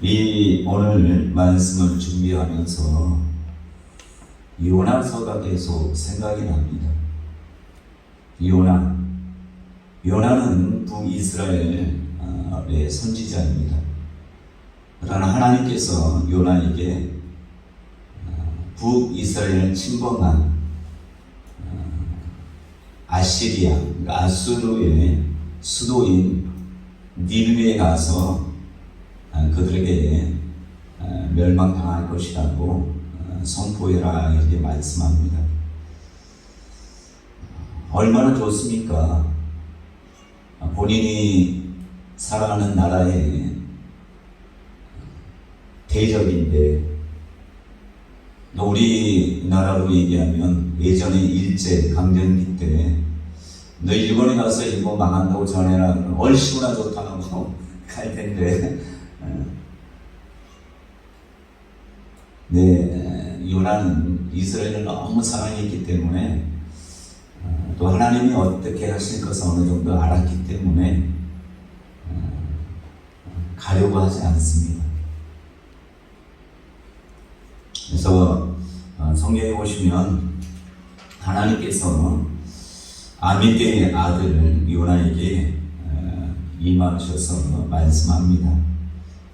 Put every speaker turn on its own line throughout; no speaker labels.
이 오늘 말씀을 준비하면서 요나서가 계속 생각이 납니다. 요나는 북이스라엘의 선지자입니다. 그러나 하나님께서 요나에게 북이스라엘을 침범한 아시리아, 그러니까 아수르의 수도인 니느웨에 가서 그들에게 멸망당할 것이라고 선포해라 이렇게 말씀합니다. 얼마나 좋습니까? 본인이 살아가는 나라의 대적인데, 우리나라로 얘기하면 예전에 일제 강점기 때 너 일본에 가서 일본 망한다고 전해라, 얼씨구나 좋다고 갈 텐데, 요나는 이스라엘을 너무 사랑했기 때문에 또 하나님이 어떻게 하실 것을 어느 정도 알았기 때문에 가려고 하지 않습니다. 그래서 성경에 보시면 하나님께서 아미떼의 아들 요나에게 임하셔서 말씀합니다.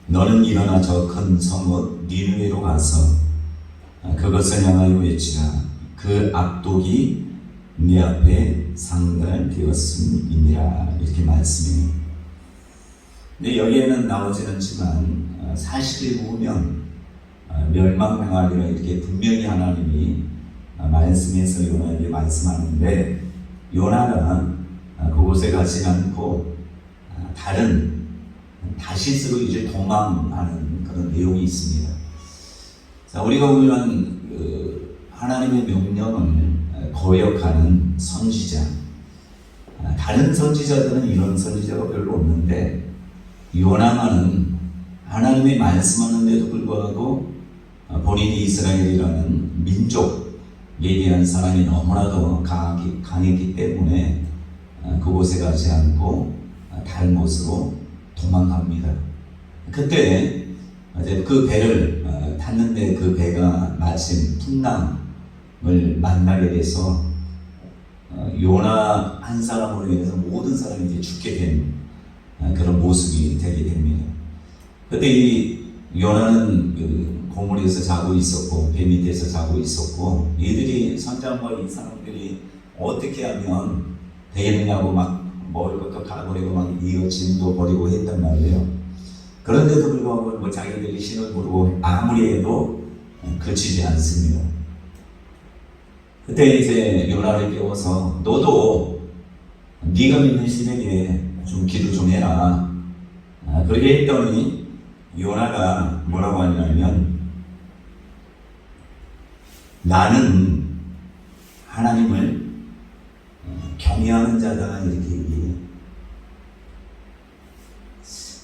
너는 일어나 저 큰 성읍 니느웨로 가서 그것을 향하여 외치라. 그 악독이 네 앞에 상달되었음이니라. 이렇게 말씀해요. 근데 여기에는 나오지 않지만 사실을 보면 멸망당하리라 이렇게 분명히 하나님이 말씀해서 요나에게 말씀하는데, 요나가 그곳에 가지 않고 다른 다시스로 이제 도망하는 그런 내용이 있습니다. 자, 우리가 보면 하나님의 명령을 거역하는 선지자, 다른 선지자들은 이런 선지자가 별로 없는데 요나만은 하나님의 말씀하는데도 불구하고 본인이 이스라엘이라는 민족에 대한 사랑이 너무나도 강했기 때문에 그곳에 가지 않고 다른 곳으로 도망갑니다. 그때 그 배를 탔는데 그 배가 마침 풍랑을 만나게 돼서 요나 한 사람으로 인해서 모든 사람이 이제 죽게 된 그런 모습이 되게 됩니다. 그때 이 요나는 그 고물에서 자고 있었고 배 밑에서 자고 있었고, 이들이 선장과 이 사람들이 어떻게 하면 되겠느냐고 막 먹을 것도 가버리고 막 이거 짐도 버리고 했단 말이에요. 그런데도 불구하고 뭐 자기들이 신을 부르고 아무리 해도 그치지 않습니다. 그때 이제 요나를 깨워서 너도 네가 믿는 신에게 좀 기도 좀 해라. 그렇게 했더니 요나가 뭐라고 하냐면, 나는 하나님을 경외하는 자다 이렇게 얘기해요.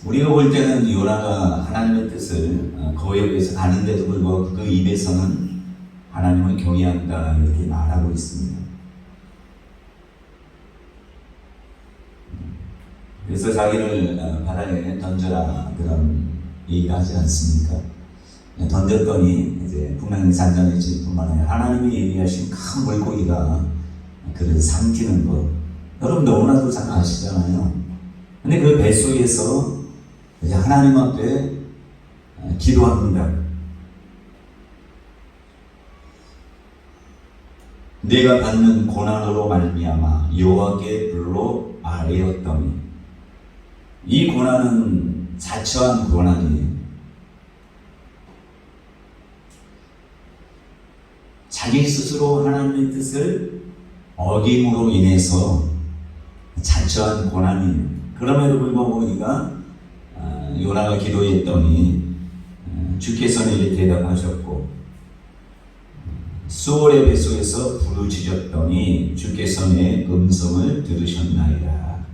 우리가 볼 때는 요나가 하나님의 뜻을 거역해서 가는데도 불구하고 그 입에서는 하나님을 경외한다 이렇게 말하고 있습니다. 그래서 자기를 바다에 던져라 그런 얘기를 하지 않습니까? 던졌더니 이제 풍랑이 잔잔해질 뿐만 아니라 하나님이 얘기하신 큰 물고기가 그를 삼키는 것, 여러분 너무나도 잘 아시잖아요. 근데 그 뱃속에서 이제 하나님 앞에 기도합니다. 내가 받는 고난으로 말미암아 여호와께 불로 아뢰었더니, 이 고난은 자처한 고난이에요. 자기 스스로 하나님의 뜻을 어김으로 인해서 자처한 고난이에요. 그럼에도 불구하고 우리가 요나가 기도했더니 주께서 내게 대답하셨고, 수월의 뱃속에서 부르짖었더니 주께서 내 음성을 들으셨나이다.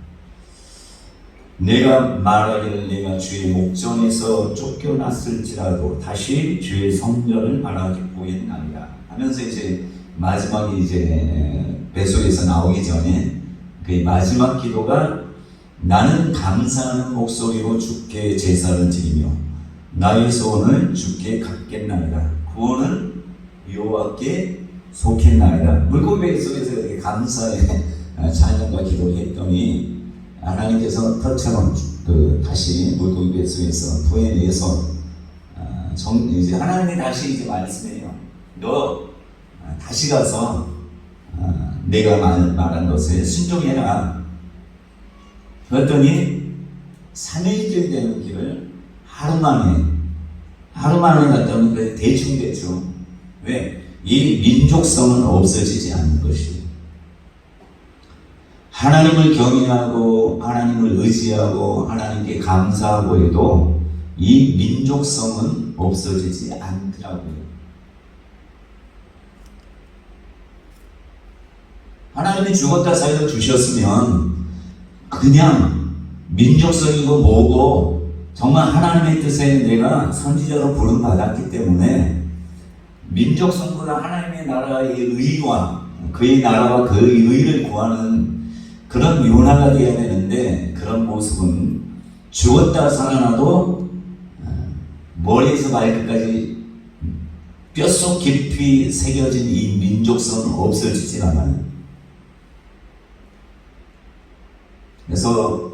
내가 말하기를 내가 주의 목전에서 쫓겨났을지라도 다시 주의 성전을 바라보겠나이다 하면서 이제 마지막에 이제 뱃속에서 나오기 전에 그 마지막 기도가 나는 감사하는 목소리로 주께 제사를 드리며 나의 소원을 주께 갚겠나이다. 구원은 여호와께 속했나이다. 물고기 속에서 이렇게 감사의 찬양과 기도를 했더니 하나님께서 털처럼 다시 물고기 뱃속에서 토해내서 이제 하나님이 다시 이제 말씀해요. 너 다시 가서 내가 말한 것에 순종해라. 그랬더니 3일째 되는 길을 하루 만에 갔다 오면 대충 왜? 이 민족성은 없어지지 않는 것이. 하나님을 경외하고 하나님을 의지하고 하나님께 감사하고 해도 이 민족성은 없어지지 않더라고요. 하나님이 죽었다 살려 주셨으면 그냥 민족성이고 뭐고 정말 하나님의 뜻에 내가 선지자로 부름받았기 때문에 민족성보다 하나님의 나라의 의와 그의 나라와 그의 의를 구하는 그런 요나가 되어야 되는데, 그런 모습은 죽었다 살아나도 머리에서 발끝까지 뼛속 깊이 새겨진 이 민족성은 없어지질 않아요. 그래서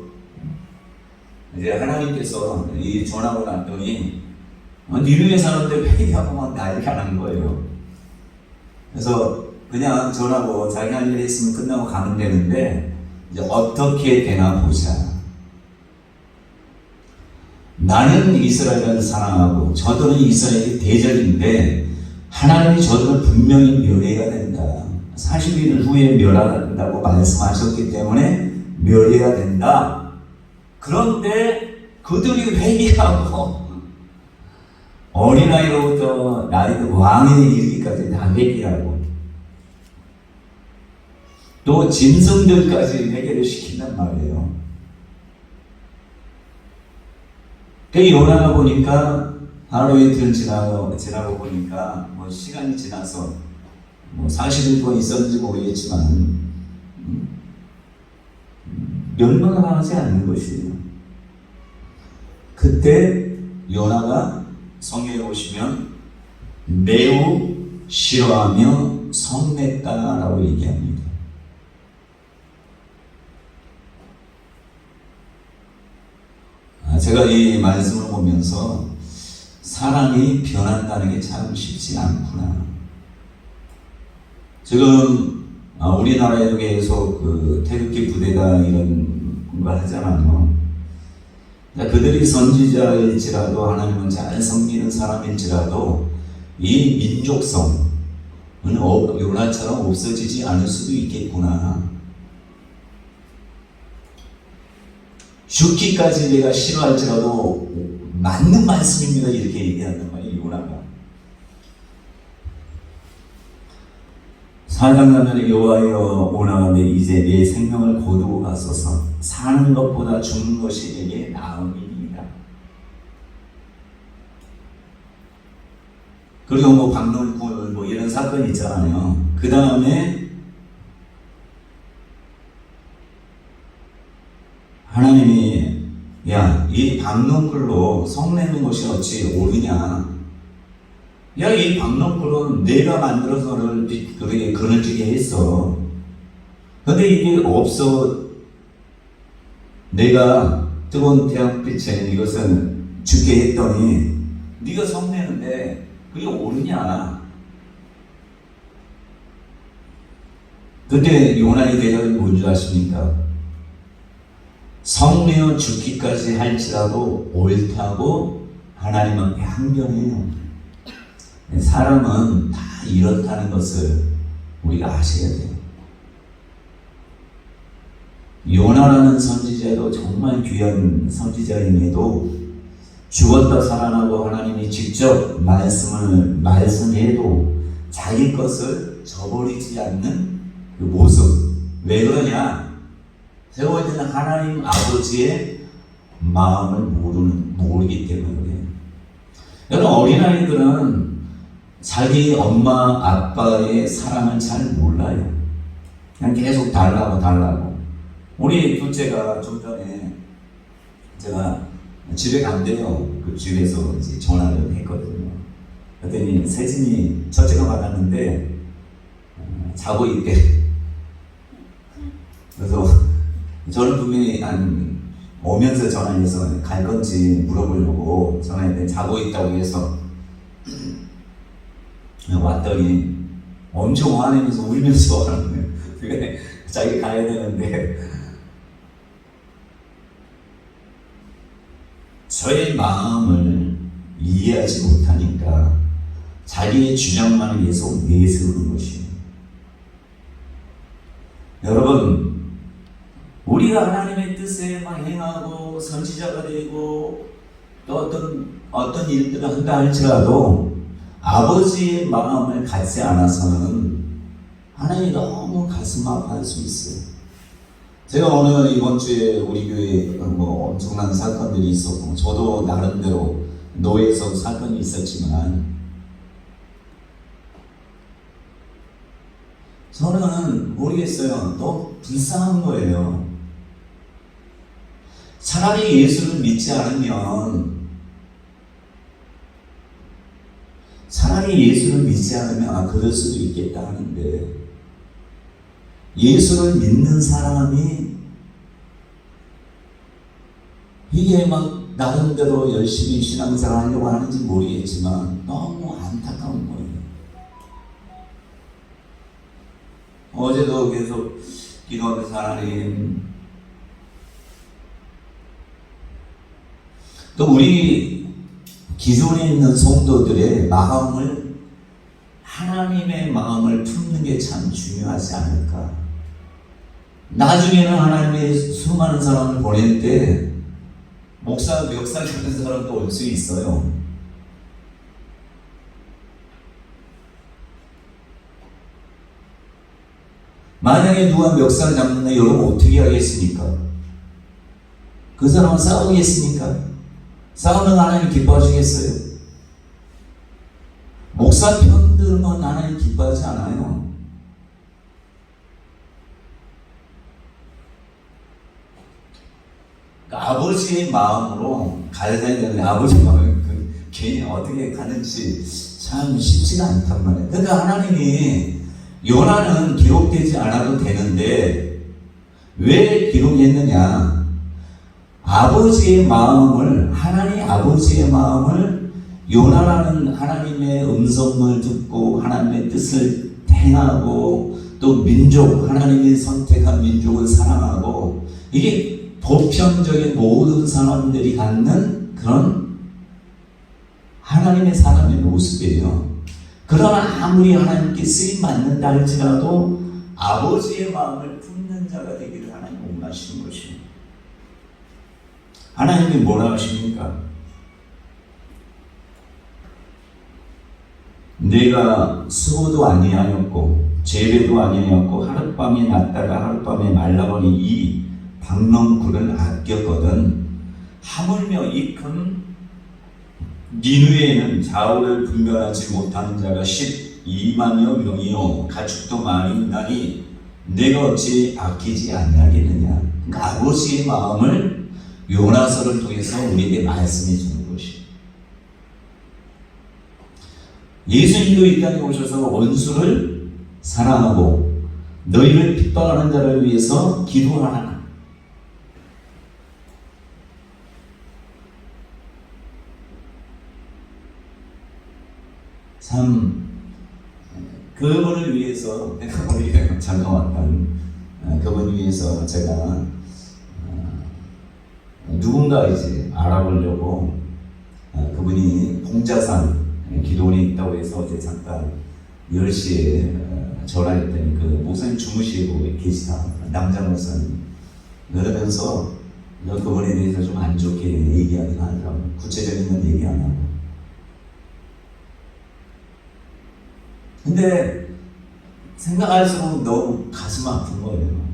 이제 하나님께서 이 전하고 났더니 니누에 사는데 회개하고 막 난리가 난 거예요. 그래서 그냥 전하고 자기 할 일 했으면 끝나고 가면 되는데 이제 어떻게 되나 보자. 나는 이스라엘을 사랑하고 저들은 이스라엘의 대적인데 하나님이 저들을 분명히 멸해야 된다. 40일 후에 멸한다고 말씀하셨기 때문에 멸해야 된다. 그런데 그들이 회개하고 어린아이로부터 나이도 왕에 이르기까지 다 회개하고 또 짐승들까지 회개를 시킨단 말이에요. 그 요나가 보니까 하루 이틀 지나고 보니까 뭐 시간이 지나서 뭐 40일 동안 있었는지 모르겠지만 멸망하지 않는 것이에요. 그때 요나가 성경에 보시면 매우 싫어하며 성냈다라고 얘기합니다. 제가 이 말씀을 보면서 사람이 변한다는 게 참 쉽지 않구나. 지금 우리나라에도 계속 태극기 부대가 이런 걸 하잖아요. 그들이 선지자일지라도 하나님은 잘 섬기는 사람일지라도 이 민족성은 요나처럼 없어지지 않을 수도 있겠구나. 죽기까지 내가 싫어할지라도 맞는 말씀입니다. 이렇게 얘기한단 말이에요. 요나가. 사장나면 여호와여 오나가며 이제 내 생명을 거두고 가소서. 사는 것보다 죽는 것이 내게 나음이니이다. 그리고 뭐 박농굴 뭐 이런 사건이 있잖아요. 그 다음에 하나님이 야, 이 박농굴로 성내는 것이 어찌 옳으냐. 야, 이 박농굴은 내가 만들어서 그렇게 그늘지게 했어. 근데 이게 없어. 내가 뜨거운 태양빛에 이것을 죽게 했더니 네가 성내는데 그게 옳으냐. 그때 요나의 대답이 뭔지 아십니까? 성내어 죽기까지 할지라도 옳다고 하나님은 항변해요. 사람은 다 이렇다는 것을 우리가 아셔야 돼요. 요나라는 선지자도 정말 귀한 선지자임에도 죽었다 살아나고 하나님이 직접 말씀해도 자기 것을 저버리지 않는 그 모습. 왜 그러냐? 세워지는 하나님 아버지의 마음을 모르기 때문에 그래요. 여러분, 어린아이들은 자기 엄마 아빠의 사랑을 잘 몰라요. 그냥 계속 달라고. 우리 둘째가 좀 전에 제가 집에 간대요. 그 집에서 이제 전화를 했거든요. 그랬더니 세진이 첫째가 받았는데 자고 있대. 그래서 저는 분명히 오면서 전화해서 갈 건지 물어보려고 전화했는데 자고 있다고 해서 왔더니 엄청 화내면서 울면서 하는 거예요. 그래, 자기 가야 되는데 저의 마음을 이해하지 못하니까 자기의 주장만을 위해서 내세우는 것이에요. 여러분, 우리가 하나님의 뜻에 막 행하고 선지자가 되고 또 어떤 일들을 한다 할지라도 아버지의 마음을 갖지 않아서는 하나님이 너무 가슴 아파할 수 있어요. 제가 오늘 이번 주에 우리 교회에 엄청난 사건들이 있었고, 저도 나름대로 노예에서 사건이 있었지만, 저는 모르겠어요. 너무 불쌍한 거예요. 차라리 예수를 믿지 않으면, 그럴 수도 있겠다 하는데, 예수를 믿는 사람이 이게 막 나름대로 열심히 신앙생활 하려고 하는지 모르겠지만 너무 안타까운 거예요. 어제도 계속 기도하면서 하나님, 또 우리 기존에 있는 성도들의 마음을, 하나님의 마음을 품는 게 참 중요하지 않을까. 나중에는 하나님의 수많은 사람을 보낼 때 목사, 멱살 잡는 사람도 올 수 있어요. 만약에 누가 멱살 잡는다, 여러분 어떻게 하겠습니까? 그 사람은 싸우겠습니까? 싸우면 하나님 기뻐하시겠어요? 목사 편 드는 건 하나님 기뻐하지 않아요. 그러니까 아버지의 마음으로 가야 되는데 아버지 마음이 괜히 어떻게 가는지 참 쉽지가 않단 말이에요. 그러니까 하나님이 요나는 기록되지 않아도 되는데 왜 기록했느냐? 아버지의 마음을, 하나님 아버지의 마음을 요나라는 하나님의 음성을 듣고 하나님의 뜻을 행하고 또 민족, 하나님이 선택한 민족을 사랑하고, 이게 보편적인 모든 사람들이 갖는 그런 하나님의 사람의 모습이에요. 그러나 아무리 하나님께 쓰임 받는다 할지라도 아버지의 마음을 품는 자가 되기를 하나님 원하시는 것입니다. 하나님이 뭐라 하십니까? 내가 수고도 아니하였고 재배도 아니하였고 하룻밤에 났다가 하룻밤에 말라버린 이 박농굴을 아꼈거든. 하물며 이 큰 니누에는 좌우를 분별하지 못하는 자가 12만여 명이요 가축도 많이 있나니 내가 어찌 아끼지 아니하겠느냐. 그러니까 아버지의 마음을 요나서를 통해서 우리에게 말씀해 주는 것이. 예수님도 이 땅에 오셔서 원수를 사랑하고 너희를 핍박하는 자를 위해서 기도하라. 참 그분을 위해서, 우리가 잠깐 왔던 그분을 위해서 제가 누군가 이제 알아보려고 그분이 봉자산 기도원에 있다고 해서 어제 잠깐 10시에 전화했더니 그 목사님 주무시고 계시다, 남자 목사님. 그러면서 그분에 대해서 좀 안 좋게 얘기하긴 하더라고요. 구체적인 건 얘기 안 하고. 근데 생각할수록 너무 가슴 아픈 거예요.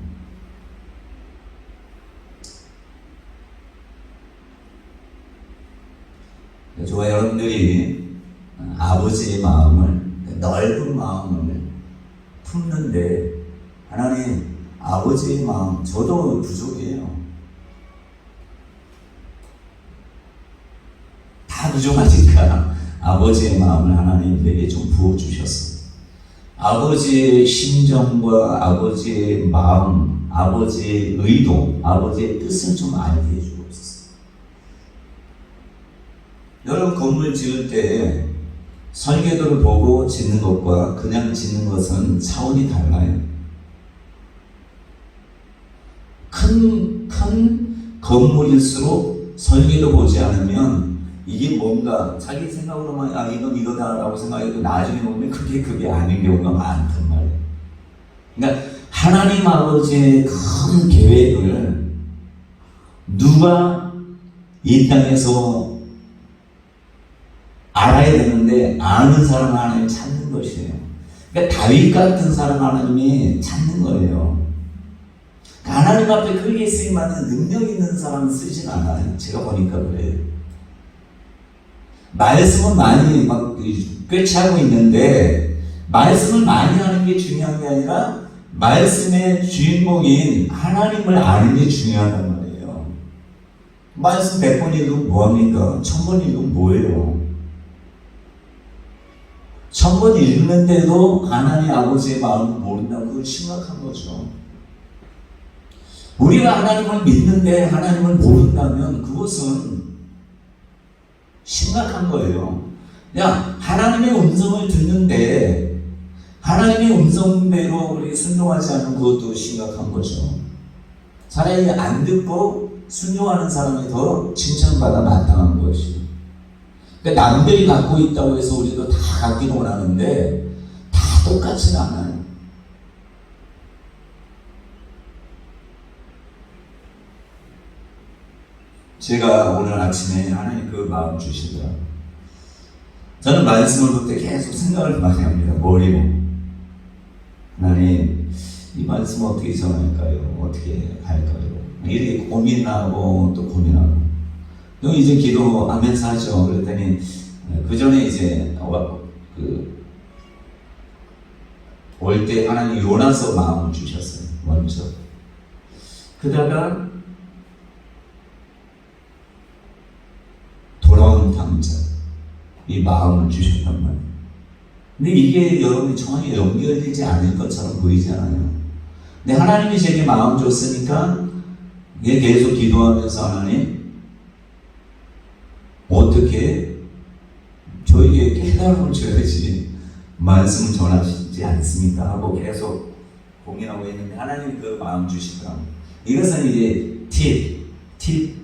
저와 여러분들이 아버지의 마음을, 넓은 마음을 품는데, 하나님 아버지의 마음, 저도 부족해요. 부족하니까 아버지의 마음을 하나님에게 좀 부어주셨어요. 아버지의 심정과 아버지의 마음, 아버지의 의도, 아버지의 뜻을 좀 알게 해주옵소서. 여러분, 건물 지을 때 설계도를 보고 짓는 것과 그냥 짓는 것은 차원이 달라요. 큰 건물일수록 설계도 보지 않으면 이게 뭔가 자기 생각으로만 이건 이거다라고 생각해도 나중에 보면 그게 아닌 경우가 많단 말이에요. 그러니까 하나님 아버지의 큰 계획을 누가 이 땅에서 알아야 되는데 아는 사람 하나님 찾는 것이에요. 그러니까 다윗 같은 사람 하나님이 찾는 거예요. 하나님 앞에 크게 쓰임받는 능력 있는 사람은 쓰진 않아요. 제가 보니까 그래요. 말씀은 많이 막 꿰차고 있는데 말씀을 많이 하는 게 중요한 게 아니라 말씀의 주인공인 하나님을 아는 게 중요하단 말이에요. 말씀 100번 읽으면 뭐합니까? 1000번 읽으면 뭐예요? 1000번 읽는데도 하나님 아버지의 마음을 모른다면 그건 심각한 거죠. 우리가 하나님을 믿는데 하나님을 모른다면 그것은 심각한 거예요. 야, 하나님의 음성을 듣는데 하나님의 음성대로 우리 순종하지 않는 그것도 심각한 거죠. 차라리 안 듣고 순종하는 사람이 더 칭찬받아 마땅한 것이죠. 그러니까 남들이 갖고 있다고 해서 우리도 다 갖기도 원하는데 다 똑같지는 않아요. 제가 오늘 아침에 하나님 그 마음 주시더라고요. 저는 말씀을 볼 때 계속 생각을 많이 합니다. 머리로. 하나님, 이 말씀을 어떻게 전할까요? 어떻게 할까요? 이렇게 고민하고 또 고민하고. 그럼 이제 기도하면서 하죠. 그랬더니 그 전에 이제 올 때 하나님 요나서 마음을 주셨어요. 먼저. 그러다가 돌아온 탕자 이 마음을 주셨단 말이에요. 근데 이게 여러분이 정확히 연결되지 않을 것처럼 보이잖아요. 근데 하나님이 제게 마음 줬으니까 이게 계속 기도하면서 하나님 어떻게 저에게 깨달음을 줘야지 말씀을 전하시지 않습니까? 하고 계속 고민하고 있는데 하나님 그 마음 주시더라고요. 이것은 이제 팁.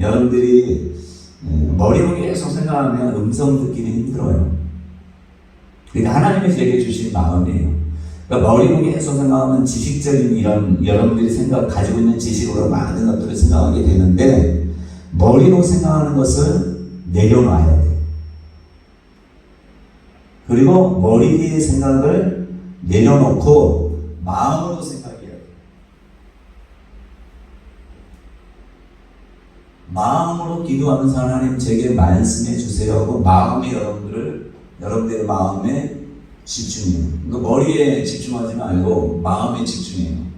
여러분들이 머리로 계속 생각하면 음성 듣기는 힘들어요. 그러니까 하나님이 제게 주신 마음이에요. 그러니까 머리로 계속 생각하면 지식적인 이런 여러분들이 가지고 있는 지식으로 많은 것들을 생각하게 되는데 머리로 생각하는 것을 내려놔야 돼. 그리고 머리의 생각을 내려놓고 마음으로 생각해야 돼. 마음으로 기도하면서 하나님 제게 말씀해 주세요 하고 마음에 여러분들의 마음에 집중해요. 그러니까 머리에 집중하지 말고 마음에 집중해요.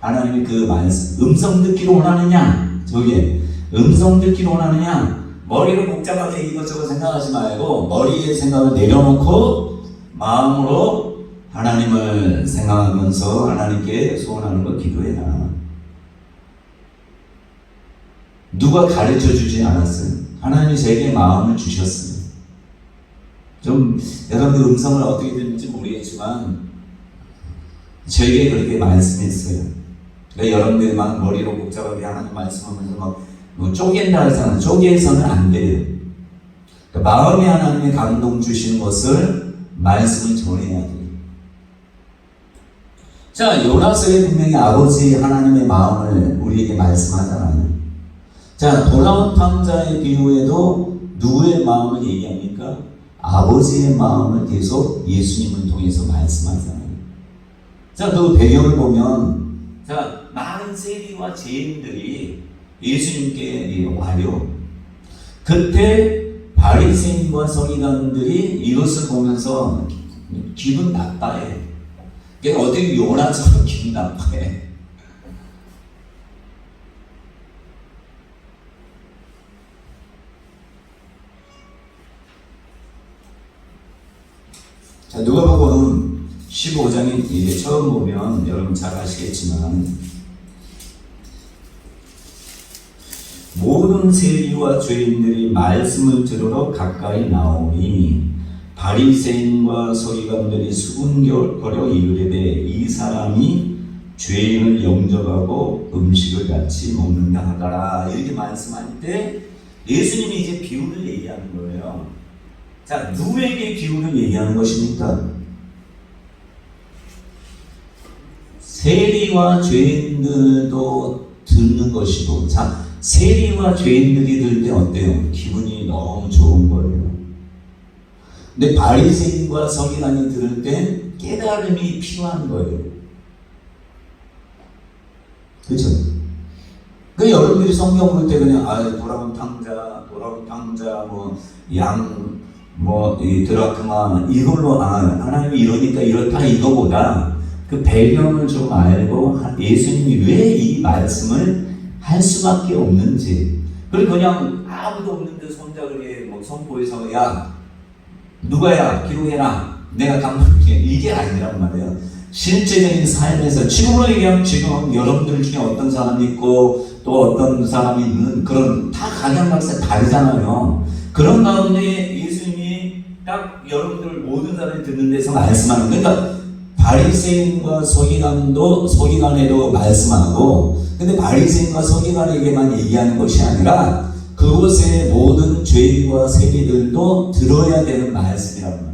하나님이 그 말씀, 음성 듣기로 원하느냐? 저기 음성 듣기로 원하느냐? 머리로 복잡하게 이것저것 생각하지 말고 머리의 생각을 내려놓고 마음으로 하나님을 생각하면서 하나님께 소원하는 걸 기도해라. 누가 가르쳐 주지 않았어요. 하나님이 제게 마음을 주셨어요. 좀 여러분들 음성을 어떻게 듣는지 모르겠지만 저에게 그렇게 말씀했어요. 그러니까 여러분들이 막 머리로 복잡하게 하나님 말씀하면서 막 쪼갠다 해서는 쪼개서는 안 돼요. 그러니까 마음에 하나님의 감동 주시는 것을 말씀을 전해야 돼요. 자, 요나서에 분명히 아버지 하나님의 마음을 우리에게 말씀하잖아요. 자, 돌아온 탕자의 비유에도 누구의 마음을 얘기합니까? 아버지의 마음을 계속 예수님을 통해서 말씀하잖아요. 자, 그 배경을 보면, 자, 많은 세리와 죄인들이 예수님께 와요. 그때 바리새인과 서기관들이 이것을 보면서 기분 나빠해. 그러니까 어떻게 요나처럼 기분 나빠해. 자, 누가복음 15장이 이제 처음 보면 여러분 잘 아시겠지만 모든 세리와 죄인들이 말씀을 들으러 가까이 나오니 바리새인과 서기관들이 수군거려 이르되 이 사람이 죄인을 영접하고 음식을 같이 먹는다 하더라. 이렇게 말씀할 때 예수님이 이제 비유를 얘기하는 거예요. 자, 누구에게 비유를 얘기하는 것입니까? 세리와 죄인들도 듣는 것이고, 자, 세리와 죄인들이 들을 때 어때요? 기분이 너무 좋은 거예요. 근데 바리새인과 서기관이 들을 때 깨달음이 필요한 거예요. 그렇죠? 그 여러분들이 성경 볼 때 그냥 돌아온 탕자, 이 드라크마 이걸로 하나님이 이러니까 이렇다 이거보다 그 배경을 좀 알고 예수님이 왜 이 말씀을 할 수밖에 없는지. 그리고 그냥 아무도 없는데 손잡이에 선포해서 야 누가야 기록해라 내가 감독해 이게 아니란 말이에요. 실제적인 삶에서 지금으로 얘기하면 지금 여러분들 중에 어떤 사람이 있고 또 어떤 사람이 있는 그런 다 각양각색 다르잖아요. 그런 가운데 예수님이 딱 여러분들 모든 사람이 듣는 데서 말씀하는 그러니까 바리새인과 서기관에도 말씀하고 근데 바리새인과 서기관에게만 얘기하는 것이 아니라 그곳의 모든 죄인과 세리들도 들어야 되는 말씀이란 말이에요.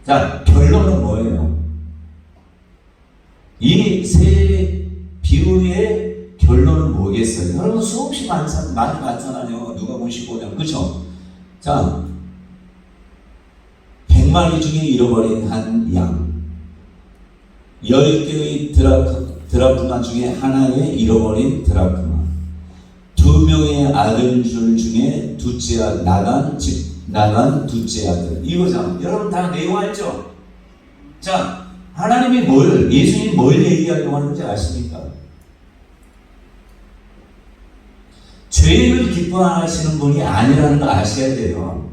자, 결론은 뭐예요? 이 세 비유의 결론은 뭐겠어요? 여러분 수없이 많이 봤잖아요. 누가복음 15장, 그렇죠? 자, 100마리 중에 잃어버린 한 양, 10개의 드라크마 중에 하나에 잃어버린 드라크마, 2명의 아들들 중에 나간 둘째 아들. 이거잖아. 여러분 다 내용 알죠? 자, 하나님이 예수님이 뭘 얘기하려고 하는지 아십니까? 죄를 기뻐하시는 분이 아니라는 거 아셔야 돼요.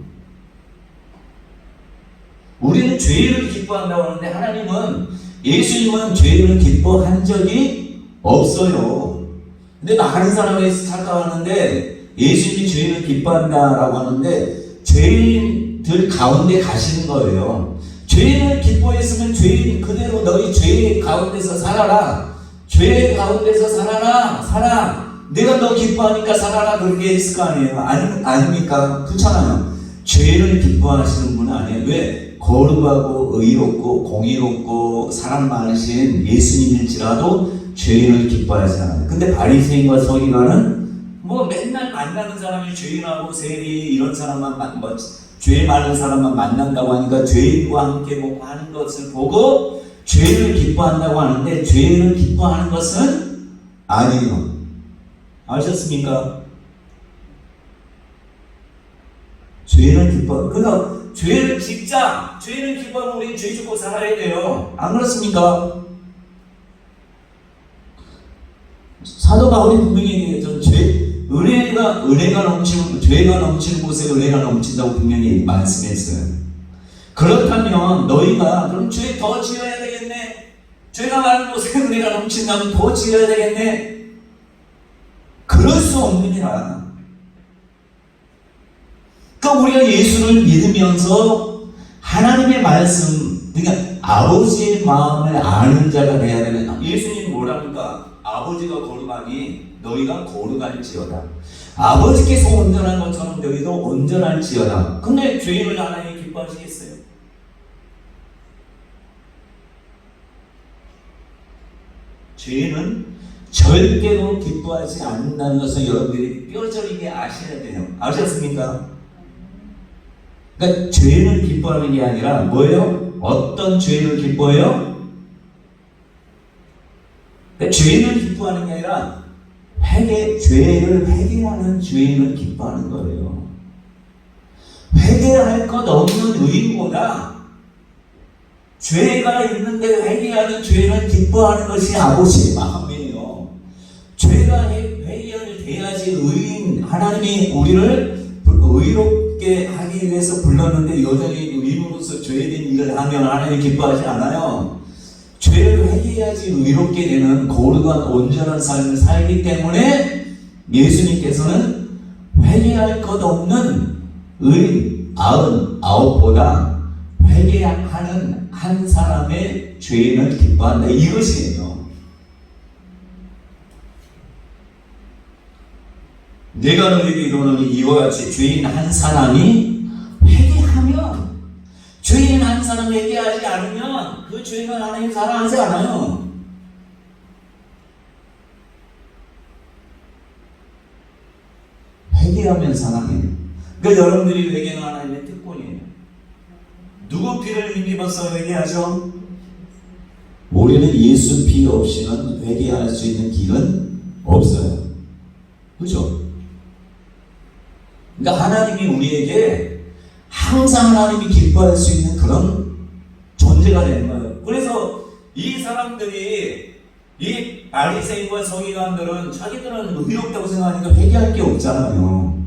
우리는 죄를 기뻐한다고 하는데 하나님은 예수님은 죄를 기뻐한 적이 없어요. 근데 많은 사람이 착각하는데 예수님이 죄를 기뻐한다라고 하는데 죄인들 가운데 가시는 거예요. 죄를 기뻐했으면 죄인 그대로 너희 죄 가운데서 살아라. 죄 가운데서 살아. 내가 너 기뻐하니까 살아라 그렇게 했을 거 아니에요. 아닙니까? 그렇잖아요. 죄를 기뻐하시는 분은 아니에요. 왜? 거룩하고 의롭고 공의롭고 사랑 많으신 예수님일지라도 죄인을 기뻐하지 않아요. 근데 바리새인과 서기관은 맨날 만나는 사람이 죄인하고 세리 이런 사람만 죄 많은 사람만 만난다고 하니까 죄인과 함께 먹고 하는 것을 보고 죄를 기뻐한다고 하는데 죄를 기뻐하는 것은 아니에요. 아셨습니까? 죄를 기뻐. 그래서 죄를 짓자. 죄를 기뻐하면 우리 죄 짓고 살아야 돼요. 안 그렇습니까? 사도 바울이 분명히 얘기했죠. 은혜가 넘치는, 죄가 넘치는 곳에 은혜가 넘친다고 분명히 말씀했어요. 그렇다면 너희가 그럼 죄 더 지어야 되겠네. 죄가 많은 곳에 은혜가 넘친다면 더 지어야 되겠네. 그럴 수 없느니라. 그러니까 우리가 예수를 믿으면서 하나님의 말씀, 그러니까 아버지의 마음을 아는 자가 돼야 되는. 예수님이 뭐랍니까? 아버지가 거룩하니 너희가 거룩할지어다. 아버지께서 온전한 것처럼 너희도 온전할지어다. 근데 죄인을 하나님 기뻐하시겠어요? 죄인은 절대로 기뻐하지 않는다는 것을 여러분들이 뼈저리게 아셔야 돼요. 아셨습니까? 그러니까 죄를 기뻐하는 게 아니라 뭐예요? 어떤 죄를 기뻐해요? 그러니까 죄를 기뻐하는 게 아니라 죄를 회개하는 죄인을 기뻐하는 거예요. 회개할 것 없는 의인보다 죄가 있는데 회개하는 죄인을 기뻐하는 것이 아버지의 마음이에요. 죄가 회개를 돼야지 하나님이 우리를 의롭게 의롭게 하기 위해서 불렀는데 여전히 의인으로서 죄에 대한 일을 하면 하나님 기뻐하지 않아요. 죄를 회개해야지 의롭게 되는 거룩한 온전한 삶을 살기 때문에 예수님께서는 회개할 것 없는 의인 99보다 회개하는 한 사람의 죄인을 기뻐한다, 이것이에요. 내가 너에게 이르노니 이와 같이 죄인 한 사람이 회개하면, 죄인 한 사람이 회개하지 않으면 그 죄인은 하나님 사랑하지 않아요. 회개하면 사랑해요. 그러니까 여러분들이 회개는 하나님의 특권이에요. 누구 피를 힘입어서 회개하죠? 우리는 예수 피 없이는 회개할 수 있는 길은 없어요. 그죠? 그러니까 하나님이 우리에게 항상 하나님이 기뻐할 수 있는 그런 존재가 되는 거예요. 그래서 이 사람들이, 이 바리새인과 서기관들은 자기들은 의롭다고 생각하니까 회개할 게 없잖아요.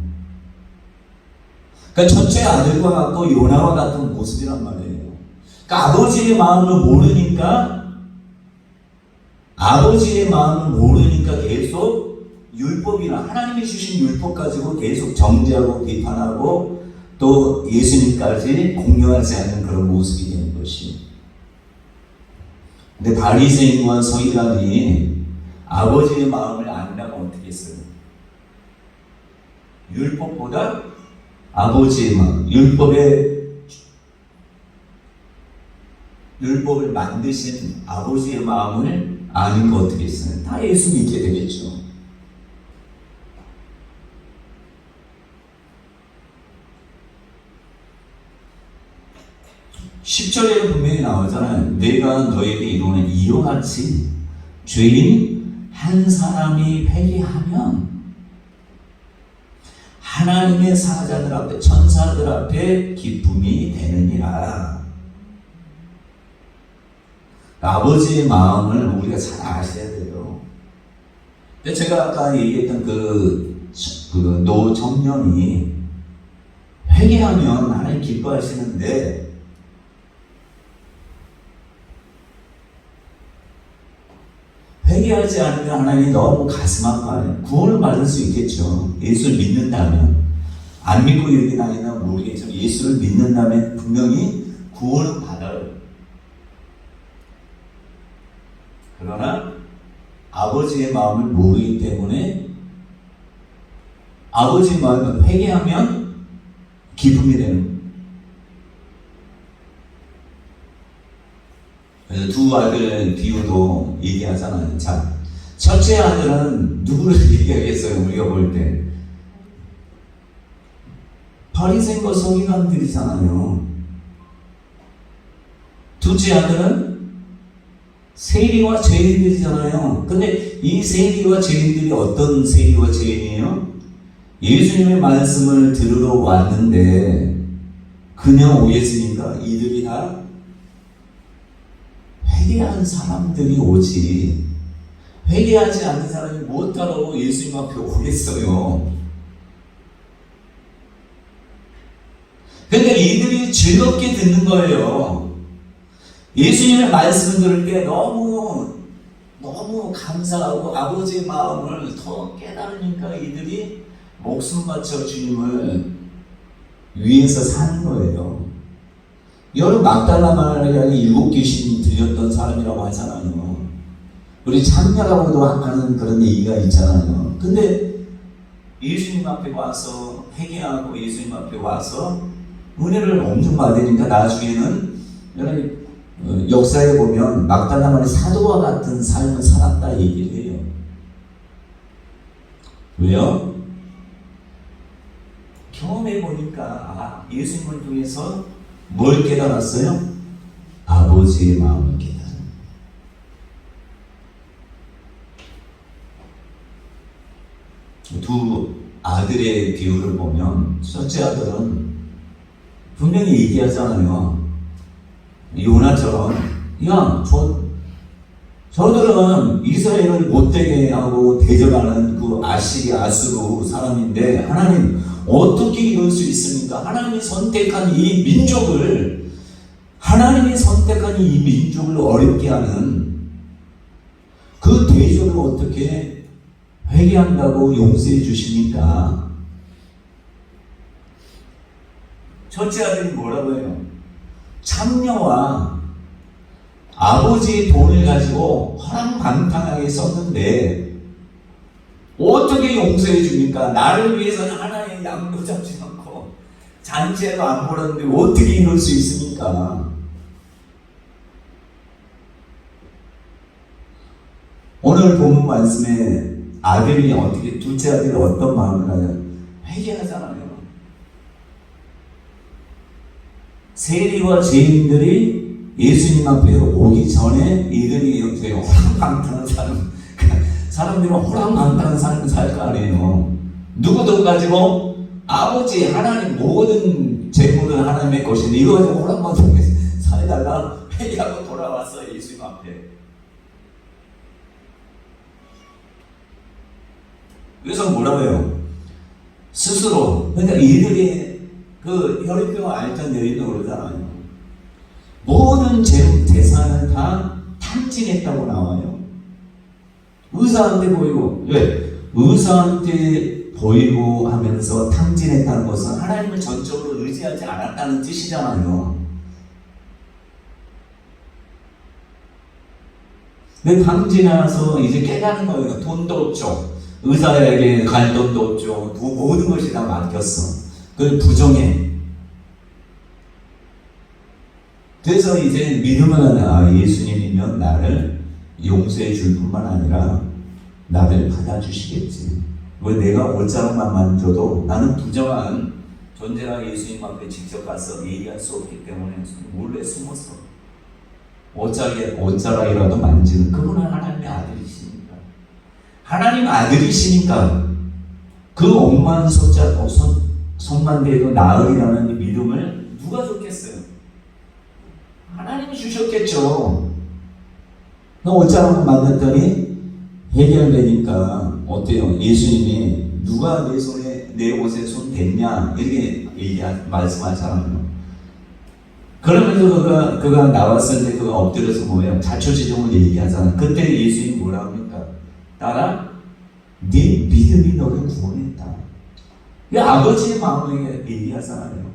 그러니까 첫째 아들과 같고 요나와 같은 모습이란 말이에요. 그러니까 아버지의 마음을 모르니까 계속 율법이나 하나님이 주신 율법 가지고 계속 정죄하고 비판하고 또 예수님까지 공경하지 않는 그런 모습이 되는 것이. 근데 바리새인과 서기관이 아버지의 마음을 안다고 어떻게 했어요? 율법보다 아버지의 마음, 율법을 만드신 아버지의 마음을 아는 거 어떻게 했어요? 다 예수 믿게 되겠죠. (10절에) 분명히 나오잖아요. 내가 너에게 이르노니 이와 같이 죄인 한 사람이 회개하면 하나님의 사자들 앞에, 천사들 앞에 기쁨이 되느니라. 아버지의 마음을 우리가 잘 아셔야 돼요. 근데 제가 아까 얘기했던 그 노청년이 회개하면 하나님 기뻐하시는데 회개하지 않으면 하나님이 너무 가슴 아파요. 구원을 받을 수 있겠죠. 예수를 믿는다면. 안 믿고 여기 다니면 모르겠지만 예수를 믿는다면 분명히 구원은 받아요. 그러나 아버지의 마음을 모르기 때문에 아버지의 마음을 회개하면 기쁨이 되는 거예요. 그래서 두 아들 비유도 얘기하잖아요. 자, 첫째 아들은 누구를 얘기하겠어요? 우리가 볼 때 바리새인과 서기관들이잖아요. 둘째 아들은 세리와 죄인들이잖아요. 근데 이 세리와 죄인들이 어떤 세리와 죄인이에요? 예수님의 말씀을 들으러 왔는데 그냥 오겠습니까? 이들이 다 회개하는 사람들이 오지, 회개하지 않는 사람이 못 따라오고 예수님 앞에 오겠어요. 그러니까 이들이 즐겁게 듣는 거예요. 예수님의 말씀을 들을 때 너무 감사하고 아버지의 마음을 더 깨달으니까 이들이 목숨 바쳐 주님을 위해서 사는 거예요. 여러분, 막달라 마리아에 7 귀신이 들렸던 사람이라고 하잖아요. 우리 참녀라고도 하는 그런 얘기가 있잖아요. 근데 예수님 앞에 와서 회개하고 예수님 앞에 와서 은혜를 엄청 받으니까 나중에는 여러분 역사에 보면 막달라 마리아 사도와 같은 삶을 살았다 얘기를 해요. 왜요? 경험해 보니까 예수님을 통해서 뭘 깨달았어요? 아버지의 마음을 깨달은. 두 아들의 비유를 보면 첫째 아들은 분명히 얘기하잖아요. 요나처럼, 야, 저들은 이스라엘을 못되게 하고 대적하는 그 아시리, 아수르 사람인데 하나님 어떻게 이럴 수 있습니까? 하나님이 선택한 이 민족을 어렵게 하는 그 대접을 어떻게 회개한다고 용서해 주십니까? 첫째 아들이 뭐라고 해요? 참녀와 아버지의 돈을 가지고 허랑방탕하게 썼는데 어떻게 용서해 줍니까? 나를 위해서는 하나의 양도 잡지 않고 잔치에도 안 보는데 어떻게 이럴 수 있습니까? 오늘 본문 말씀에 아들이 어떻게, 둘째 아들이 어떤 마음을 가요? 회개하잖아요. 세리와 죄인들이 예수님 앞에 오기 전에 이들이 이렇게 호랑방탕한 사람들은 호랑방탕한 삶을 살 거 아니에요. 누구도 가지고 아버지 하나님 모든 재물은 하나님의 것인데 이거 가지고 호랑방탕하게 살다가 회개하고 돌아왔어요. 예수님 앞에. 그래서 뭐라고 해요? 스스로, 그러니까 이들이 그 혈액병을 앓던 여인도 그러잖아요. 모든 재산을 다 탕진했다고 나와요. 의사한테 보이고, 왜? 의사한테 보이고 하면서 탕진했다는 것은 하나님을 전적으로 의지하지 않았다는 뜻이잖아요. 근데 탕진해서 이제 깨닫는 거예요. 돈도 없죠. 의사에게 갈 돈도 없죠. 모든 것이 다 막혔어. 그걸 부정해. 그래서 이제 믿으면 예수님이면 나를 용서해 줄 뿐만 아니라 나를 받아주시겠지. 왜 내가 옷자락만 만져도 나는 부정한 존재가 예수님 앞에 직접 가서 얘기할 수 없기 때문에 몰래 숨어서 옷자락이라도 만지는 그분은 하나님의 아들이시니까. 하나님 아들이시니까 그 억만 손만 대도 나으리라는 믿음을 누가 줬겠어요? 하나님이 주셨겠죠. 옷자락만 만졌더니 해결되니까 어때요? 예수님이 누가 내 옷에 손 댔냐 이렇게 말씀하잖아요. 그러면서 그가 나왔을 때 그가 엎드려서 뭐예요? 자초지종을 얘기하잖아요. 그때 예수님이 뭐라 합니까? 따라 네 믿음이 너를 구원했다. 이 아버지의 마음을 얘기하잖아요.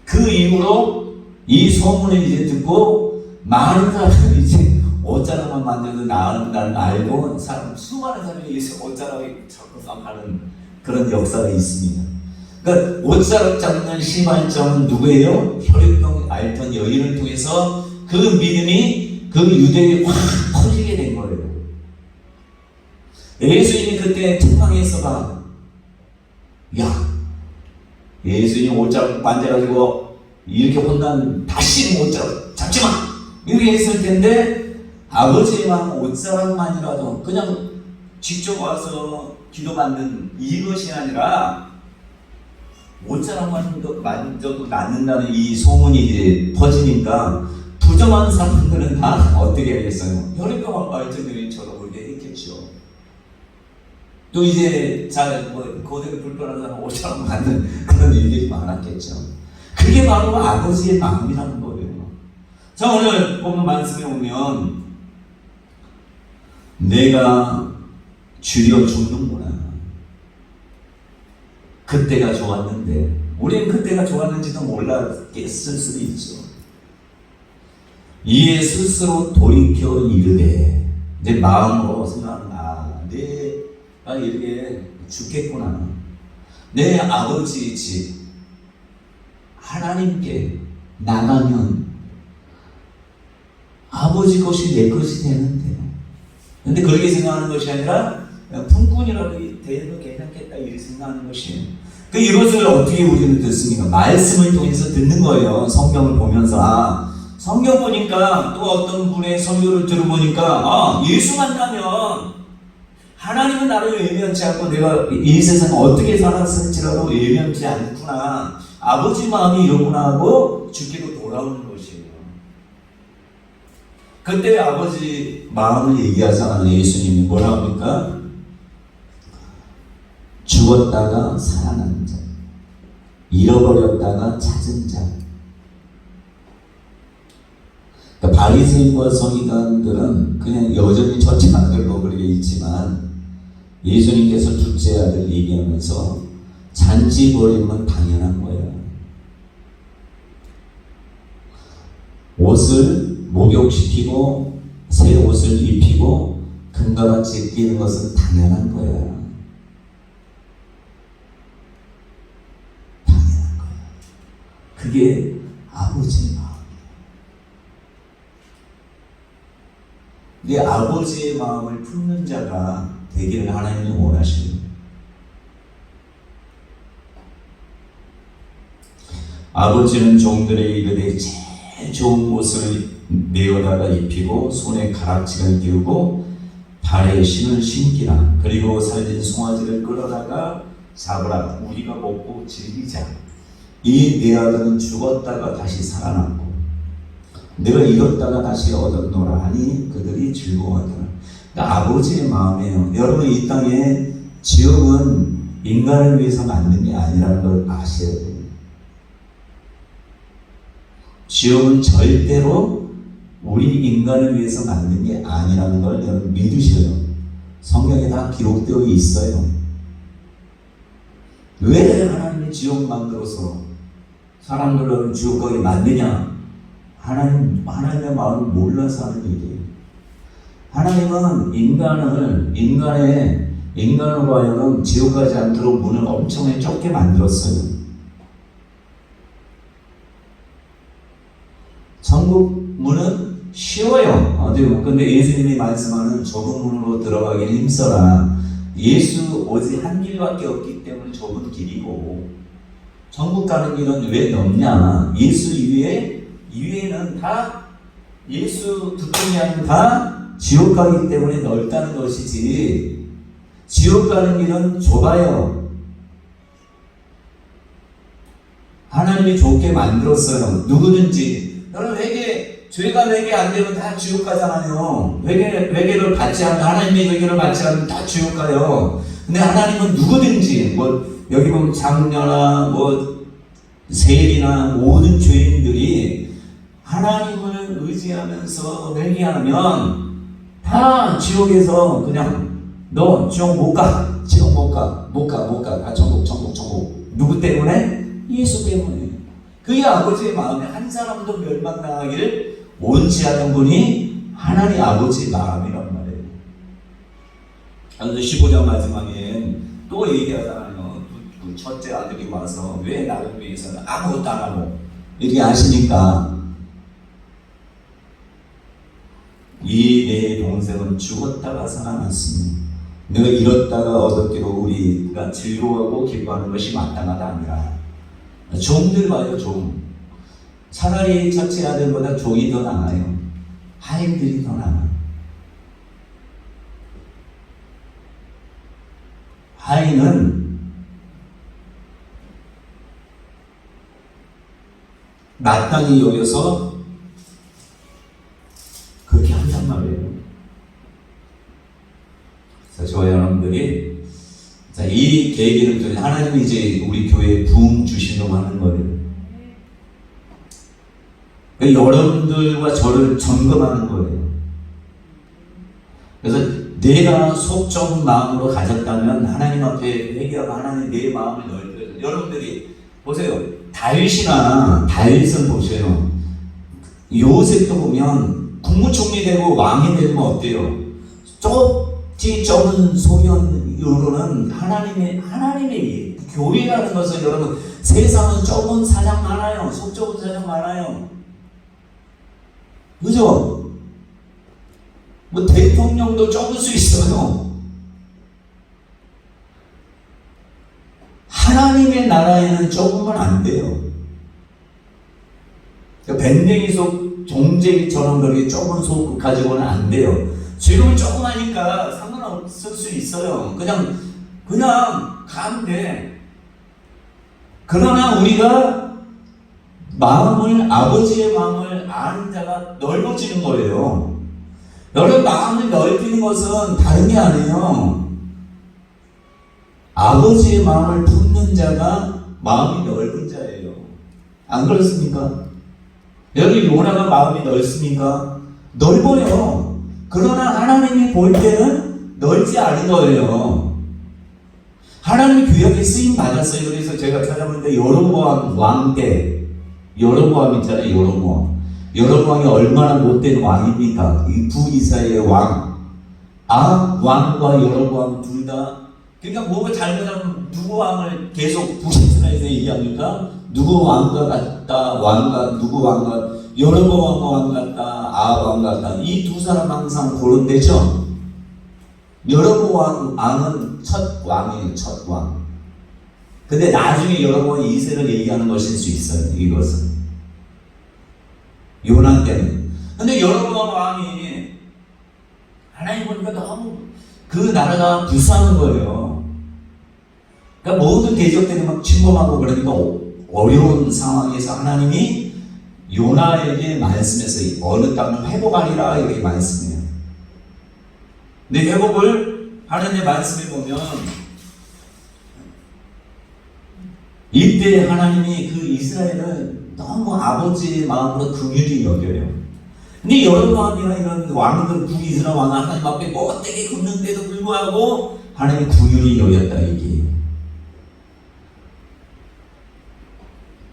그 이후로 이 소문을 이제 듣고 많은 사람들이 이제 옷자락만 만져도 나은다는 알고 수많은 사람이 옷자락을 잡고 하는 그런 역사가 있습니다. 그러니까 옷자락 잡는 시발점은 누구예요? 혈액병 앓던 여인을 통해서 그 믿음이 그 유대에 확 퍼지게 된 거예요. 예수님이 그때 책방에서가 예수님 옷자락 만져가지고 이렇게 혼난 다시 옷자락 잡지마 이렇게 했을 텐데 아버지의 마음 옷자락만이라도 그냥 직접 와서 기도받는 이것이 아니라 옷자락만 만져도 낫는다는 이 소문이 이제 퍼지니까 부정한 사람들은 다 어떻게 하겠어요? 혈액병 앓던 여인처럼 그렇게 했겠죠. 또 이제 고대로 불편한 사람 옷자락 만든 그런 일들이 많았겠죠. 그게 바로 아버지의 마음이라는 거예요. 자, 오늘 보면 말씀에 오면 내가 줄여 죽는구나. 그때가 좋았는데 우리는 그때가 좋았는지도 몰랐을 수도 있죠. 이에 스스로 돌이켜 이르되 내 마음으로 생각하는 내가 이렇게 죽겠구나. 내 아버지의 집 하나님께 나가면 아버지 것이 내 것이 되는데 근데 그렇게 생각하는 것이 아니라 품꾼이라도 되어도 괜찮겠다 이렇게 생각하는 것이에요. 이것을 어떻게 우리는 듣습니까? 말씀을 통해서 듣는 거예요. 성경을 보면서 성경 보니까 또 어떤 분의 설교를 들어보니까 예수 만나면 하나님은 나를 외면치 않고 내가 이 세상에 어떻게 살았을지라도 외면치 않구나. 아버지 마음이 이렇구나 하고 죽기로 돌아오는 것이에요. 그때 아버지 마음을 얘기하잖아요. 예수님이 뭐라 합니까? 죽었다가 살아난 자, 잃어버렸다가 찾은 자. 그러니까 바리새인과 서기관들은 그냥 여전히 첫째 아들로 그렇게 있지만 예수님께서 둘째 아들 얘기하면서 잔치 버리면 당연한 거예요. 옷을 목욕시키고 새 옷을 입히고 금과 같이 끼는 것은 당연한 거야. 당연한 거야. 그게 아버지의 마음이에요. 내 아버지의 마음을 품는 자가 되기를 하나님이 원하시는 거예요. 아버지는 종들에게 이르되 제일 좋은 옷을 내어다가 입히고 손에 가락지를 끼우고 발에 신을 신기라. 그리고 살린 송아지를 끌어다가 잡으라. 우리가 먹고 즐기자. 이 네 아들은 죽었다가 다시 살아났고 내가 잃었다가 다시 얻었노라 하니 그들이 즐거워하더라. 그러니까 아버지의 마음이에요. 여러분, 이 땅에 지옥은 인간을 위해서 만든 게 아니라는 걸 아셔야 돼요. 지옥은 절대로 우리 인간을 위해서 만든 게 아니라는 걸 여러분 믿으셔요. 성경에 다 기록되어 있어요. 왜 하나님이 지옥 만들어서 사람들을 지옥 가게 만드냐? 하나님의 마음을 몰라서 하는 얘기예요. 하나님은 인간으로 하여금 지옥 가지 않도록 문을 엄청나게 좁게 만들었어요. 천국 문은 쉬워요. 근데 예수님이 말씀하는 좁은 문으로 들어가기는 힘써라. 예수 오직 한 길밖에 없기 때문에 좁은 길이고, 천국 가는 길은 왜 넓냐? 예수 이외에는 다 예수 듣는 양 다 지옥 가기 때문에 넓다는 것이지, 지옥 가는 길은 좁아요. 하나님이 좁게 만들었어요. 누구든지. 여러분, 죄가 회개 안 되면 다 지옥 가잖아요. 회개를 받지 않으면, 하나님의 회개를 받지 않으면 다 지옥 가요. 근데 하나님은 누구든지, 여기 보면 장녀나, 세리나 모든 죄인들이 하나님을 의지하면서 회개하면 다 지옥에서 그냥 너 지옥 못 가. 지옥 못 가. 다 천국. 누구 때문에? 예수 때문에. 그게 아버지의 마음에 한 사람도 멸망당하기를 원치 않는 분이 하나님 아버지의 마음이란 말이에요. 그래서 15장 마지막에 또 얘기하잖아요. 그 첫째 아들이 와서 왜 나를 위해서는 아무것도 안 하고 이렇게 하시니까, 이 내 동생은 죽었다가 살아났으니 내가 잃었다가 얻었기로 우리가 즐거워하고 기뻐하는 것이 마땅하다 아니라. 종들 봐요, 종. 차라리 첫째 아들보다 종이 더 나아요. 하인들이 더 나아. 하인은 마땅히 여겨서 그렇게 한단 말이에요. 그래서 저와 여러분들이 이 계기를 통해 하나님이 이제 우리 교회에 부흥 주시려고 하는 거예요. 여러분들과 저를 점검하는 거예요. 그래서 내가 속 좁은 마음으로 가졌다면 하나님 앞에 회개하고 하나님 내 마음을 넓혀서, 여러분들이 보세요. 다윗을 보세요. 요셉도 보면 국무총리 되고 왕이 되면 어때요? 좁은 소견으로는 하나님의 교회라는 것은, 여러분, 세상은 좁은 사장 많아요. 속 좁은 사장 많아요. 그죠? 대통령도 좁을 수 있어요. 하나님의 나라에는 좁으면 안 돼요. 밴댕이 속 종제기처럼 그렇게 좁은 속 가지고는 안 돼요. 지금은 조그마니까 상관없을 수 있어요. 그냥 가면 돼. 그러나 우리가 아버지의 마음을 아는 자가 넓어지는 거예요. 여러분, 마음을 넓히는 것은 다른 게 아니에요. 아버지의 마음을 품는 자가 마음이 넓은 자예요. 안 그렇습니까? 여기 요나가 마음이 넓습니까? 넓어요. 그러나 하나님이 볼 때는 넓지 않은 거예요. 하나님이 구약에 쓰임 받았어요. 그래서 제가 찾아보는데 여로보암 왕 때, 여로보암 있잖아요. 여로보암이 얼마나 못된 왕입니까? 이 부이스라엘의 왕. 왕과 여로보암 둘 다, 그러니까 뭐가 잘못하면 누구 왕을 계속 부이스라엘에서 얘기합니까? 누구 왕과 같다, 누구 왕과, 여로보암 왕 같다, 왕 같다. 이 두 사람 항상 고른대죠. 여로보암 왕은 첫 왕이에요, 첫 왕. 근데 나중에 여로보암이 이세를 얘기하는 것일 수 있어요, 이것은. 요나 때는. 근데 여로보암 왕이 하나님 보니까 너무 그 나라가 불쌍한 거예요. 그러니까 모든 대적들이 막 침범하고 그러니까 어려운 상황에서 하나님이 요나에게 말씀해서 어느 땅을 회복하리라 이렇게 말씀해요. 근데 회복을 하나님의 말씀에 보면 이때 하나님이 그 이스라엘을 너무 아버지의 마음으로 긍휼히 여겨요. 근데 여로보암이나 이런 왕들, 부이스라엘 왕은 하나님 앞에 못되게 굽는데도 불구하고 하나님이 긍휼히 여겼다 이게.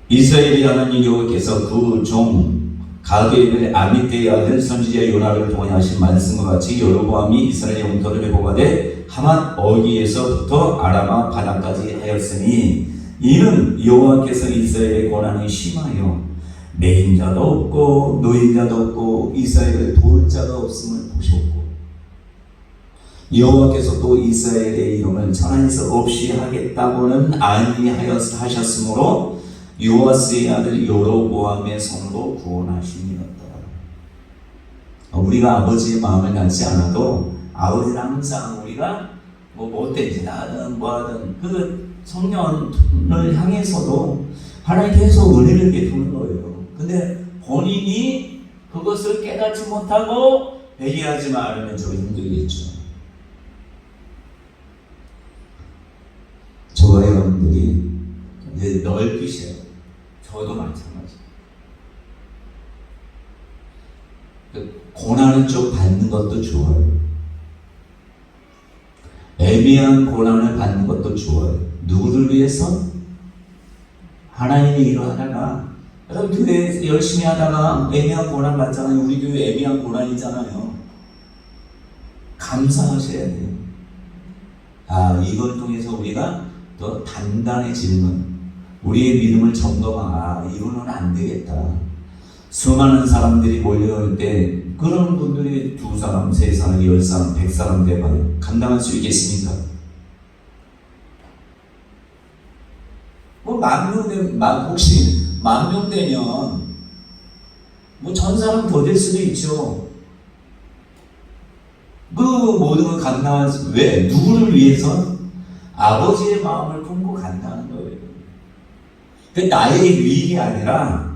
이스라엘의 하나님 여호와께서 그 종 가드의 아미떼의 아들 선지자 요나를 통해 하신 말씀과 같이 여로보암이 이스라엘 영토를 회복하되 하맛 어기에서부터 아라바 바다까지 하였으니 이는 여호와께서 이스라엘의 고난이 심하여 매인자도 없고 노인자도 없고 이스라엘을 도울 자가 없음을 보셨고 여호와께서 또 이스라엘의 이름을 천하에서 없이 하겠다고는 아니하셨으므로 요아스의 아들 여로보암의 손으로 구원하심이었다. 우리가 아버지의 마음을 갖지 않아도 아버지는 항상 우리가 뭐 못된 짓 하든 뭐하든 그 성령을 향해서도 하나님 계속 은혜를 베푸는 거예요. 근데 본인이 그것을 깨닫지 못하고 회개하지 않으면 좀 힘들겠죠. 저와 여러분들이 이제 넓히세요. 저도 마찬가지. 고난을 좀 받는 것도 좋아요. 애매한 고난을 받는 것도 좋아요. 누구를 위해서? 하나님의 일을 하다가 여러분 교회 열심히 하다가 애매한 고난 받잖아요. 우리 교회 애매한 고난이잖아요. 감사하셔야 돼요. 이걸 통해서 우리가 더 단단해지는 우리의 믿음을 점검하고 이거는 안 되겠다. 수많은 사람들이 몰려올 때 그런 분들이 2사람, 3사람, 10사람, 100사람 돼봐요. 감당할 수 있겠습니까? 뭐 혹시 10,000명 되면 뭐 1,000사람 더 될 수도 있죠. 그 모든 걸 감당할 수, 왜? 누구를 위해서? 아버지의 마음을 품고 간다는 거예요. 나의 유익이 아니라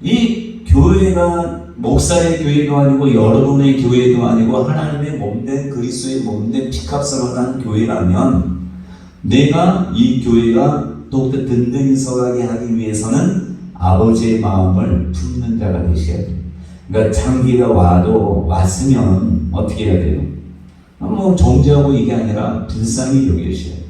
이 교회가 목사의 교회도 아니고 여러분의 교회도 아니고 하나님의 몸된 그리스도의 몸된 피값으로 난 교회라면 내가 이 교회가 더욱더 든든히 서가게 하기 위해서는 아버지의 마음을 품는 자가 되셔야 돼요. 그러니까 장기가 왔으면 어떻게 해야 돼요? 뭐 정죄하고 이게 아니라 불쌍히 여기셔야 돼요.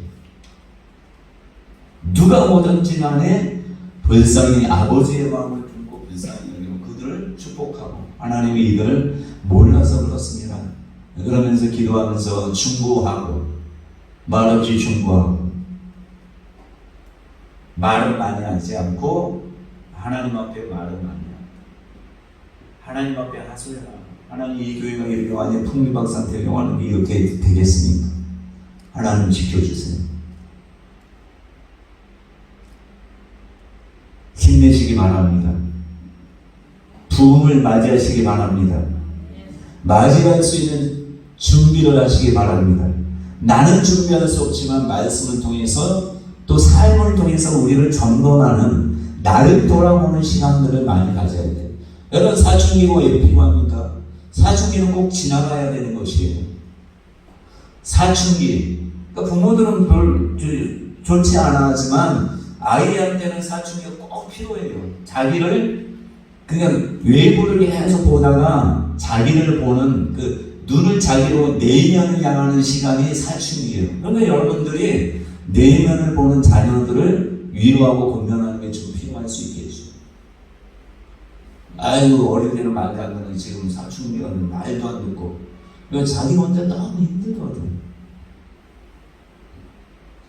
누가 오든지 간에 불쌍히 아버지의 마음을 품고 불쌍히 여기고 그들을 축복하고 하나님이 이들을 몰라서 그렇습니다. 그러면서 기도하면서 충고하고 말없이 충고하고 말은 많이 하지 않고 하나님 앞에 말은 많이 하고 하나님 앞에 하소연하고 하나님 이 교회가 이렇게 완전 풍미박 상태에 영화는 이렇게 되겠습니까? 하나님 지켜주세요. 힘내시기 바랍니다. 부흥을 맞이하시기 바랍니다. 맞이할 수 있는 준비를 하시기 바랍니다. 나는 준비할 수 없지만 말씀을 통해서 또 삶을 통해서 우리를 점검하는 나를 돌아보는 시간들을 많이 가져야 돼요. 여러분 사춘기가 왜 필요합니까? 사춘기는 꼭 지나가야 되는 것이에요. 사춘기 그러니까 부모들은 별 좋지 않아 하지만 아이한테는 사춘기가 꼭 필요해요. 자기를 그냥 외부를 계속 보다가 자기를 보는 그 눈을 자기로 내면을 향하는 시간이 사춘기예요. 그러면 여러분들이 내면을 보는 자녀들을 위로하고 권면하는 게 좀 필요할 수 있겠죠. 아이고 어릴 때는 말도 안 듣는 지금 사춘기가 말도 안 듣고 자기 혼자 너무 힘들거든.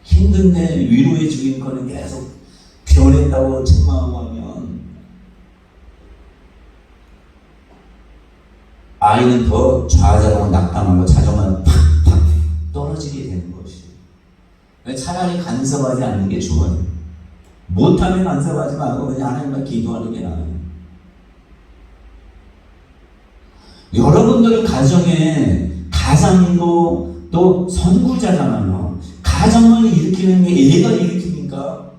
힘든데 위로해 주긴 거는 계속 변했다고 책망하고 하면 아이는 더 좌절하고 낙담하고 자존감이 팍팍 떨어지게 되는 것이에요. 차라리 간섭하지 않는 게 좋아요. 못하면 간섭하지 말고 그냥 하나님과 기도하는 게 나아요. 여러분들은 가정에 가장이고 또 선구자잖아요. 가정을 일으키는 게 애가 일으킵니까?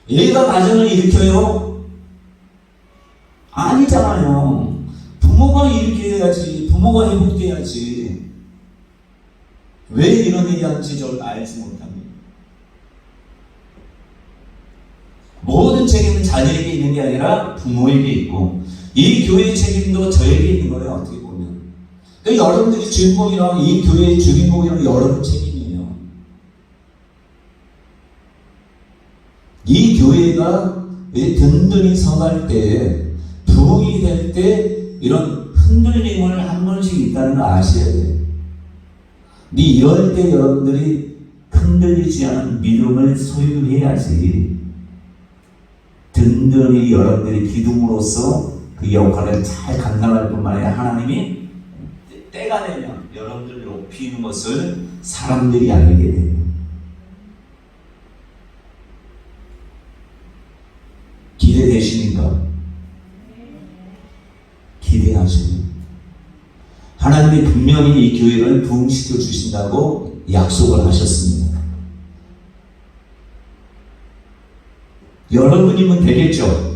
애가 가정을 일으켜요? 아니잖아요. 부모가 일으켜야지. 부모가 회복돼야지. 왜 이런 얘기하는지 저는 알지 못합니다. 모든 책임은 자녀에게 있는 게 아니라 부모에게 있고 이 교회의 책임도 저에게 있는 거예요. 어떻게 보면. 그러니까 여러분들이 주인공이랑 이 교회의 주인공이랑 여러분 책임이에요. 이 교회가 든든히 서갈 때 부흥이 될 때 이런 흔들림을 한 번씩 있다는 걸 아셔야 돼요. 근데 이럴 때 여러분들이 흔들리지 않은 믿음을 소유해야지 든든히 여러분들이 기둥으로서 그 역할을 잘 감당할 뿐만 아니라 하나님이 때가 되면 여러분들을 높이는 것을 사람들이 알게 돼요. 기대되십니까? 기대하시고 하나님이 분명히 이 교회를 부흥시켜 주신다고 약속을 하셨습니다. 여러분이면 되겠죠?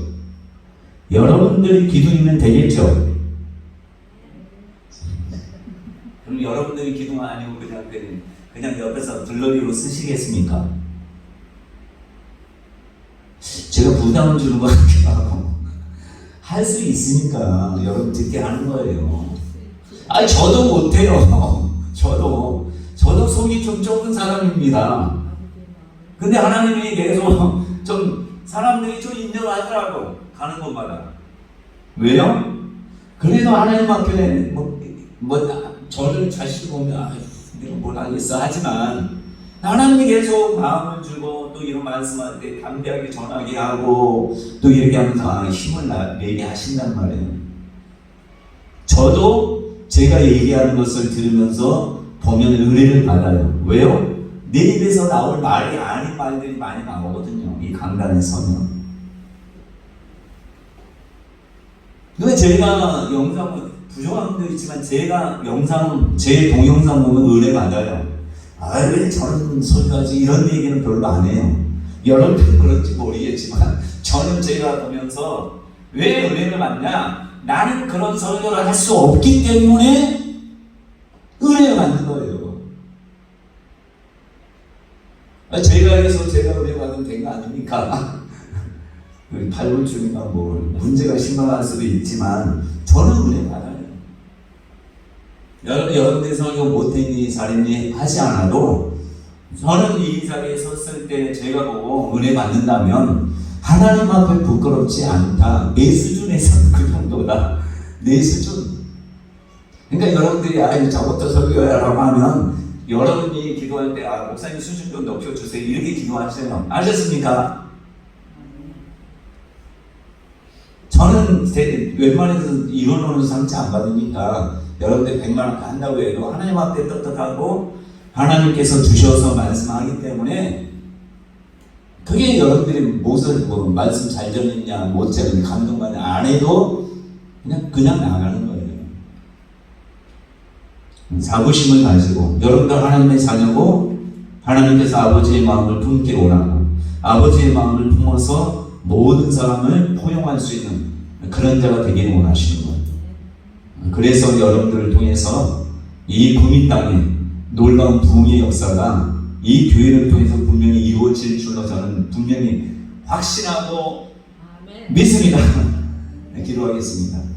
여러분들이 기둥이면 되겠죠? 그럼 여러분들이 기둥 아니고 그냥 옆에서 들러리로 쓰시겠습니까? 제가 부담을 주는 거 같기도 하고 할 수 있으니까 여러분 듣게 하는 거예요. 아니 저도 못해요. 저도 속이 좀 좁은 사람입니다. 근데 하나님이 계속 좀 사람들이 좀 인정하더라고 가는 곳마다. 왜요? 그래도 하나님 앞에 저를 자식 보면 내가 뭘 하겠어 하지만 하나님이 계속 마음을 주고 또 이런 말씀할 때 담대하게 전하게 하고 또 이렇게 하면서 힘을 내게 하신단 말이에요. 저도 제가 얘기하는 것을 들으면서 보면 은혜를 받아요. 왜요? 내 입에서 나올 말이 아닌 말들이 많이 나오거든요. 이 강단에 서면. 근데 제가 영상 부족한 것도 있지만 제가 제 동영상 보면 은혜 받아요. 왜 저런 소리까지 이런 얘기는 별로 안 해요. 여러분들은 그런지 모르겠지만 저는 제가 보면서 왜 은혜를 받냐? 나는 그런 설교를 할 수 없기 때문에 은혜를 받는 거예요. 제가 해서 제가 은혜 받으면 된 거 아닙니까? 발굴중이가 문제가 심각할 수도 있지만 저는 은혜 받아요. 여러분들이 설교 못했니 잘했니 하지 않아도 저는 이 자리에 섰을 때 제가 보고 은혜 받는다면 하나님 앞에 부끄럽지 않다. 내 수준에서는 그 정도다. 내 수준. 그러니까 여러분들이 저부터 설교하라고 하면 여러분이 기도할 때 목사님 수준 좀 높여주세요. 이렇게 기도하세요. 아셨습니까? 저는 웬만해서 이론으로 상처 안 받으니까 여러분들 100만 원 한다고 해도 하나님 앞에 떳떳하고 하나님께서 주셔서 말씀하기 때문에 그게 여러분들이 말씀 잘 전했냐 못 전했냐 감동만 안 해도 그냥 나가는 거예요. 자부심을 가지고 여러분들 하나님의 자녀고 하나님께서 아버지의 마음을 품게 오라고 아버지의 마음을 품어서 모든 사람을 포용할 수 있는 그런 자가 되기를 원하시는 거예요. 그래서 여러분들을 통해서 이 구미 땅에 놀라운 부흥의 역사가 이 교회를 통해서 분명히 이루어질 줄로 저는 분명히 확신하고 믿습니다. 기도하겠습니다.